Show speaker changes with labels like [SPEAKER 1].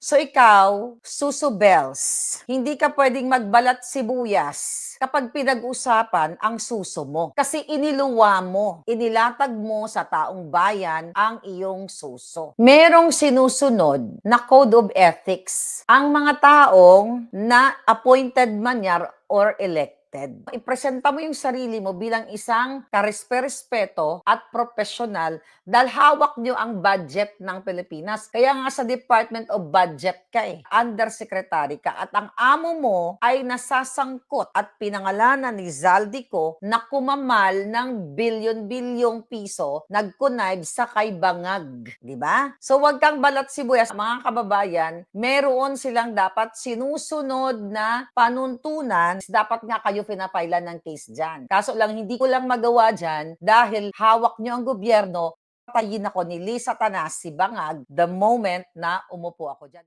[SPEAKER 1] So ikaw, Suso Bells, hindi ka pwedeng magbalat sibuyas kapag pinag-usapan ang suso mo. Kasi iniluwa mo, inilatag mo sa taong bayan ang iyong suso. Merong sinusunod na code of ethics ang mga taong na appointed manyar or elected. Ipresenta mo yung sarili mo bilang isang karespe-respeto at profesional dahil hawak nyo ang budget ng Pilipinas. Kaya nga sa Department of Budget ka undersecretary ka at ang amo mo ay nasasangkot at pinangalanan ni Zaldico na kumamal ng bilyon-bilyong piso nag-connive sa kay Bangag. Di ba? So wag kang balat sibuyas. Mga kababayan, meron silang dapat sinusunod na panuntunan. Dapat nga kayo pinapailan ng case dyan. Kaso lang, hindi ko lang magawa dyan dahil hawak nyo ang gobyerno. Patayin ako ni Lisa Tanas si Bangag the moment na umupo ako dyan.